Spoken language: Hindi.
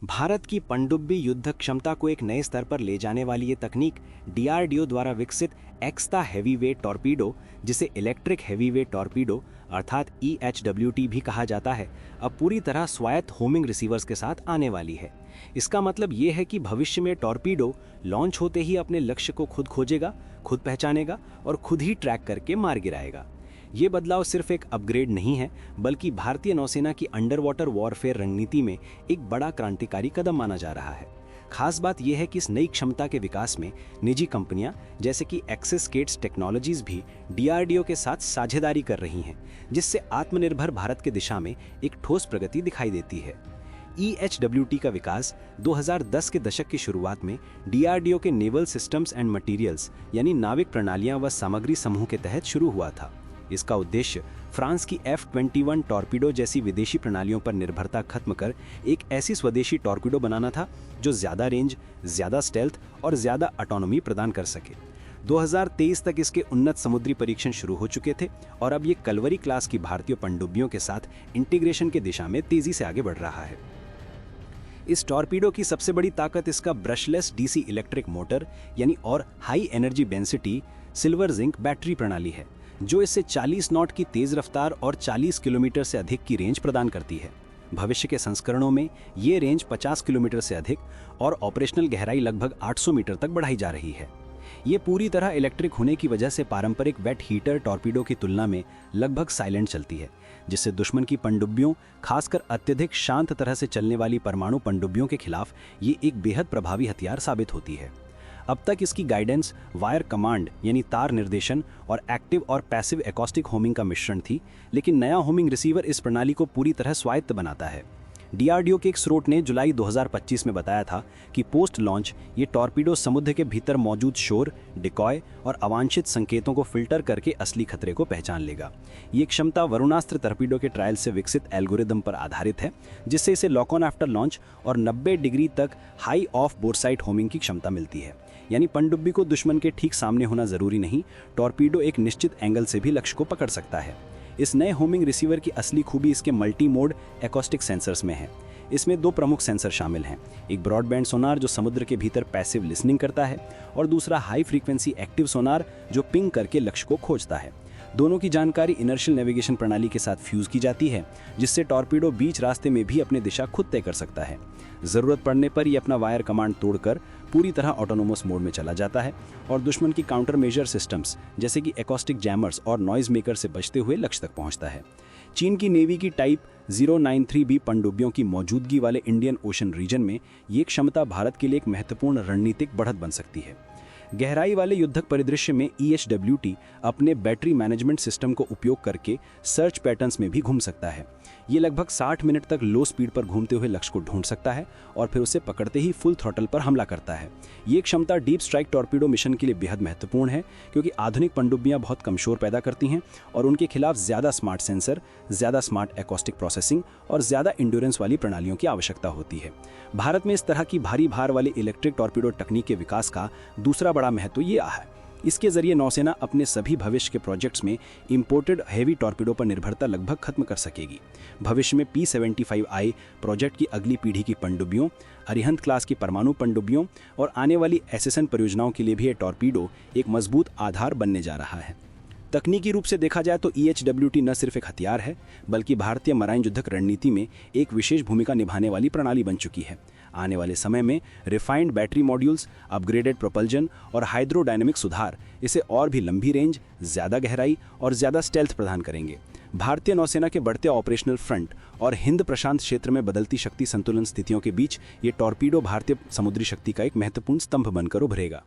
भारत की पनडुब्बी युद्ध क्षमता को एक नए स्तर पर ले जाने वाली ये तकनीक डीआरडीओ द्वारा विकसित एक्स्ता हैवीवेट टॉर्पीडो, जिसे इलेक्ट्रिक हैवीवेट टॉर्पीडो अर्थात EHWT भी कहा जाता है, अब पूरी तरह स्वायत्त होमिंग रिसीवर्स के साथ आने वाली है। इसका मतलब ये है कि भविष्य में टॉर्पीडो लॉन्च होते ही अपने लक्ष्य को खुद खोजेगा, खुद पहचानेगा और खुद ही ट्रैक करके मार गिराएगा। ये बदलाव सिर्फ एक अपग्रेड नहीं है, बल्कि भारतीय नौसेना की अंडर वाटर वॉरफेयर रणनीति में एक बड़ा क्रांतिकारी कदम माना जा रहा है। खास बात यह है कि इस नई क्षमता के विकास में निजी कंपनियां जैसे कि एक्सिस गेट्स टेक्नोलॉजीज भी डीआरडीओ के साथ साझेदारी कर रही हैं, जिससे आत्मनिर्भर भारत की दिशा में एक ठोस प्रगति दिखाई देती है। EHWT का विकास 2010 के दशक की शुरुआत में डीआरडीओ के नेवल सिस्टम्स एंड मटीरियल्स यानी नाविक प्रणालियां व सामग्री समूह के तहत शुरू हुआ था। इसका उद्देश्य फ्रांस की F-21 टॉर्पीडो जैसी विदेशी प्रणालियों पर निर्भरता खत्म कर एक ऐसी स्वदेशी टॉर्पीडो बनाना था जो ज्यादा रेंज, ज्यादा स्टेल्थ और ज्यादा ऑटोनॉमी प्रदान कर सके। 2023 तक इसके उन्नत समुद्री परीक्षण शुरू हो चुके थे और अब ये कलवरी क्लास की भारतीय पनडुब्बियों के साथ इंटीग्रेशन की दिशा में तेजी से आगे बढ़ रहा है। इस टॉर्पीडो की सबसे बड़ी ताकत इसका ब्रशलेस डीसी इलेक्ट्रिक मोटर यानी और high energy density silver zinc battery प्रणाली है, जो इससे 40 नॉट की तेज रफ्तार और 40 किलोमीटर से अधिक की रेंज प्रदान करती है। भविष्य के संस्करणों में ये रेंज 50 किलोमीटर से अधिक और ऑपरेशनल गहराई लगभग 800 मीटर तक बढ़ाई जा रही है। ये पूरी तरह इलेक्ट्रिक होने की वजह से पारंपरिक वेट हीटर टॉर्पीडो की तुलना में लगभग साइलेंट चलती है, जिससे दुश्मन की पनडुब्बियों, खासकर अत्यधिक शांत तरह से चलने वाली परमाणु पनडुब्बियों के खिलाफ ये एक बेहद प्रभावी हथियार साबित होती है। अब तक इसकी गाइडेंस वायर कमांड यानी तार निर्देशन और एक्टिव और पैसिव एकॉस्टिक होमिंग का मिश्रण थी, लेकिन नया होमिंग रिसीवर इस प्रणाली को पूरी तरह स्वायत्त बनाता है। डीआरडीओ के एक स्रोत ने जुलाई 2025 में बताया था कि पोस्ट लॉन्च ये टॉर्पीडो समुद्र के भीतर मौजूद शोर, डिकॉय और अवांछित संकेतों को फिल्टर करके असली खतरे को पहचान लेगा। ये क्षमता वरुणास्त्र टॉर्पीडो के ट्रायल से विकसित एल्गोरिदम पर आधारित है, जिससे इसे लॉक ऑन आफ्टर लॉन्च और 90 डिग्री तक हाई ऑफ बोरसाइट होमिंग की क्षमता मिलती है। यानी पनडुब्बी को दुश्मन के ठीक सामने होना जरूरी नहीं, टॉर्पीडो एक निश्चित एंगल से भी लक्ष्य को पकड़ सकता है। इस नए होमिंग रिसीवर की असली खूबी इसके मल्टी मोड एकॉस्टिक सेंसर्स में है। इसमें दो प्रमुख सेंसर शामिल हैं, एक ब्रॉडबैंड सोनार जो समुद्र के भीतर पैसिव लिसनिंग करता है और दूसरा हाई फ्रीक्वेंसी एक्टिव सोनार जो पिंग करके लक्ष्य को खोजता है। दोनों की जानकारी इनर्शियल नेविगेशन प्रणाली के साथ फ्यूज की जाती है, जिससे टॉर्पीडो बीच रास्ते में भी अपनी दिशा खुद तय कर सकता है। जरूरत पड़ने पर ये अपना वायर कमांड तोड़कर पूरी तरह ऑटोनोमस मोड में चला जाता है और दुश्मन की काउंटर मेजर सिस्टम्स जैसे कि एकॉस्टिक जैमर्स और नॉइज मेकर से बचते हुए लक्ष्य तक पहुंचता है। चीन की नेवी की टाइप 093B पनडुब्बियों की मौजूदगी वाले इंडियन ओशन रीजन में ये क्षमता भारत के लिए एक महत्वपूर्ण रणनीतिक बढ़त बन सकती है। गहराई वाले युद्धक परिदृश्य में EHWT अपने बैटरी मैनेजमेंट सिस्टम को उपयोग करके सर्च पैटर्न्स में भी घूम सकता है। ये लगभग 60 मिनट तक लो स्पीड पर घूमते हुए लक्ष्य को ढूंढ सकता है और फिर उसे पकड़ते ही फुल थ्रॉटल पर हमला करता है। ये क्षमता डीप स्ट्राइक टॉर्पीडो मिशन के लिए बेहद महत्वपूर्ण है, क्योंकि आधुनिक पनडुब्बियां बहुत कम शोर पैदा करती हैं और उनके खिलाफ ज़्यादा स्मार्ट सेंसर, ज़्यादा स्मार्ट एकॉस्टिक प्रोसेसिंग और ज़्यादा इंड्योरेंस वाली प्रणालियों की आवश्यकता होती है। भारत में इस तरह की भारी भार वाली इलेक्ट्रिक टॉर्पीडो तकनीक के विकास का दूसरा बड़ा महत्व ये है। इसके जरिए नौसेना अपने सभी भविष्य के प्रोजेक्ट्स में इंपोर्टेड हेवी टॉर्पीडो पर निर्भरता लगभग खत्म कर सकेगी। भविष्य में P-75I प्रोजेक्ट की अगली पीढ़ी की पनडुब्बियों, अरिहंत क्लास की परमाणु पनडुब्बियों और आने वाली SSN परियोजनाओं के लिए भी ये टॉर्पीडो एक मजबूत आधार बनने जा रहा है। तकनीकी रूप से देखा जाए तो EHWT न सिर्फ एक हथियार है, बल्कि भारतीय मराइन युद्धक रणनीति में एक विशेष भूमिका निभाने वाली प्रणाली बन चुकी है। आने वाले समय में refined battery modules, upgraded propulsion और हाइड्रोडायनेमिक सुधार इसे और भी लंबी रेंज, ज़्यादा गहराई और ज़्यादा स्टेल्थ प्रदान करेंगे। भारतीय नौसेना के बढ़ते ऑपरेशनल फ्रंट और हिंद प्रशांत क्षेत्र में बदलती शक्ति संतुलन स्थितियों के बीच ये टॉर्पीडो भारतीय समुद्री शक्ति का एक महत्वपूर्ण स्तंभ बनकर उभरेगा।